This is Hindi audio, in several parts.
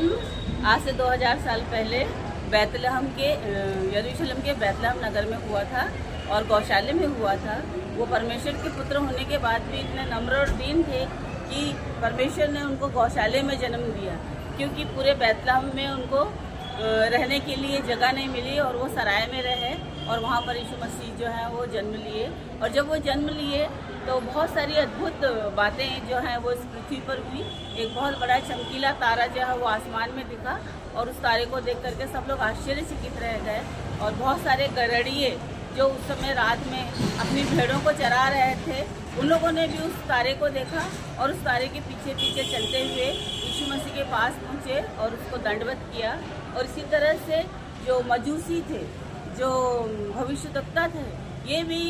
जन्म आज से 2000 साल पहले बैतलहम के यरूशलेम के बैतलहम नगर में हुआ था और गौशाले में हुआ था। वो परमेश्वर के पुत्र होने के बाद भी इतने नम्र और दीन थे कि परमेश्वर ने उनको गौशाले में जन्म दिया, क्योंकि पूरे बैतलहम में उनको रहने के लिए जगह नहीं मिली और वो सराय में रहे और वहाँ पर यीशु मसीह जो है वो जन्म लिए। और जब वो जन्म लिए तो बहुत सारी अद्भुत बातें जो हैं वो इस पृथ्वी पर हुई। एक बहुत बड़ा चमकीला तारा जो है वो आसमान में दिखा और उस तारे को देख करके सब लोग आश्चर्यचकित रह गए। और बहुत सारे गड़ेड़िए जो उस समय रात में अपनी भेड़ों को चरा रहे थे, उन लोगों ने भी उस तारे को देखा और उस तारे के पीछे पीछे चलते हुए यीशु मसीह के पास पहुँचे और उसको दंडवत किया। और इसी तरह से जो मजूसी थे, जो भविष्यद्वक्ता थे, ये भी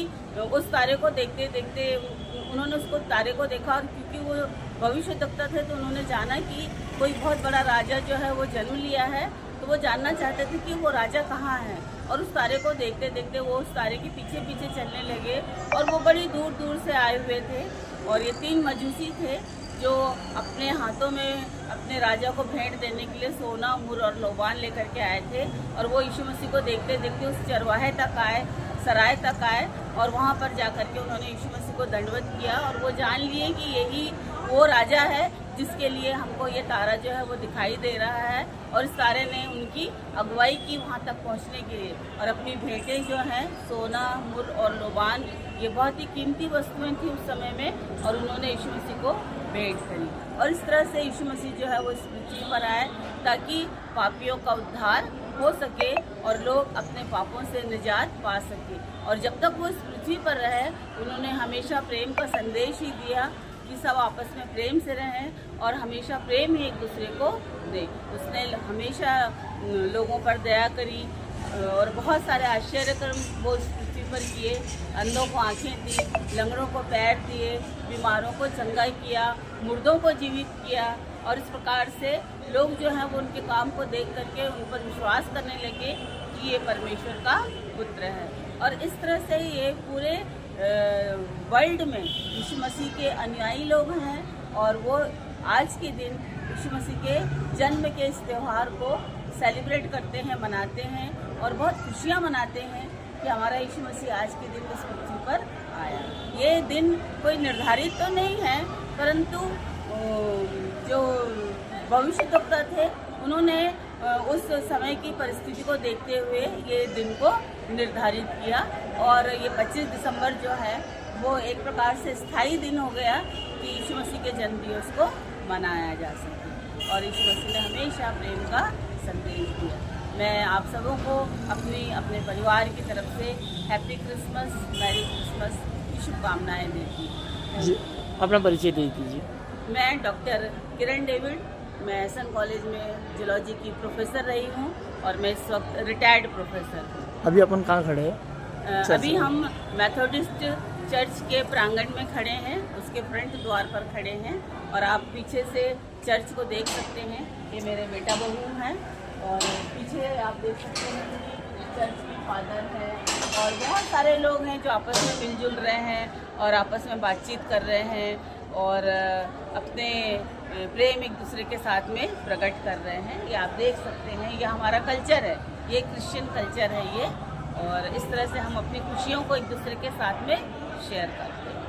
उस तारे को देखते देखते उन्होंने उसको तारे को देखा और क्योंकि वो भविष्यद्वक्ता थे तो उन्होंने जाना कि कोई बहुत बड़ा राजा जो है वो जन्म लिया है, तो वो जानना चाहते थे कि वो राजा कहाँ है। और उस तारे को देखते देखते वो उस तारे के पीछे पीछे चलने लगे और वो बड़ी दूर दूर से आए हुए थे। और ये 3 मजूसी थे जो अपने हाथों में अपने राजा को भेंट देने के लिए सोना, मुर और लोबान लेकर के आए थे। और वो यीशु मसीह को देखते देखते उस चरवाहे तक आए, सराय तक आए और वहाँ पर जा कर के उन्होंने यीशु मसीह को दंडवत किया और वो जान लिए कि यही वो राजा है जिसके लिए हमको ये तारा जो है वो दिखाई दे रहा है। और इस तारे ने उनकी अगुवाई की वहाँ तक पहुँचने के लिए। और अपनी भेंटें जो हैं सोना, मुर और लोबान, ये बहुत ही कीमती वस्तुएं थी उस समय में और उन्होंने यीशु मसीह को भेंट करी। और इस तरह से यीशु मसीह जो है वो इस पृथ्वी पर आए ताकि पापियों का उद्धार हो सके और लोग अपने पापों से निजात पा सके। और जब तक वो इस पृथ्वी पर रहे उन्होंने हमेशा प्रेम का संदेश ही दिया कि सब आपस में प्रेम से रहें और हमेशा प्रेम ही एक दूसरे को दें। उसने हमेशा लोगों पर दया करी और बहुत सारे आश्चर्यकर्म वो इस पृथ्वी पर किए। अंधों को आंखें दी, लंगड़ों को पैर दिए, बीमारों को चंगा किया, मुर्दों को जीवित किया। और इस प्रकार से लोग जो हैं वो उनके काम को देख करके उन पर विश्वास करने लगे कि ये परमेश्वर का पुत्र है। और इस तरह से ये पूरे वर्ल्ड में यीशु मसीह के अनुयायी लोग हैं और वो आज के दिन यीशु मसीह के जन्म के इस त्यौहार को सेलिब्रेट करते हैं, मनाते हैं और बहुत खुशियाँ मनाते हैं कि हमारा यीशु मसीह आज के दिन इस पृथ्वी पर आया। ये दिन कोई निर्धारित तो नहीं है, परंतु जो भविष्यद्वक्ता थे उन्होंने उस समय की परिस्थिति को देखते हुए ये दिन को निर्धारित किया। और ये 25 दिसंबर जो है वो एक प्रकार से स्थायी दिन हो गया कि यीशु मसीह के जन्म दिवस को मनाया जा सके। और यीशु मसीह ने हमेशा प्रेम का संदेश दिया। मैं आप सबों को अपने परिवार की तरफ से हैप्पी क्रिसमस, मैरी क्रिसमस की शुभकामनाएँ देती हूँ। अपना परिचय दे दीजिए। मैं डॉक्टर किरण डेविड, मैं एसएन कॉलेज में जूलॉजी की प्रोफेसर रही हूँ और मैं इस वक्त रिटायर्ड प्रोफेसर हूँ। अभी अपन कहाँ खड़े हैं? अभी हम मेथोडिस्ट चर्च के प्रांगण में खड़े हैं, उसके फ्रंट द्वार पर खड़े हैं और आप पीछे से चर्च को देख सकते हैं। ये मेरे बेटा बहू हैं और पीछे आप देख सकते हैं कि चर्च के फादर हैं और बहुत सारे लोग हैं जो आपस में मिलजुल रहे हैं और आपस में बातचीत कर रहे हैं और अपने प्रेम एक दूसरे के साथ में प्रकट कर रहे हैं। ये आप देख सकते हैं, ये हमारा कल्चर है, ये क्रिश्चियन कल्चर है ये। और इस तरह से हम अपनी खुशियों को एक दूसरे के साथ में शेयर करते हैं।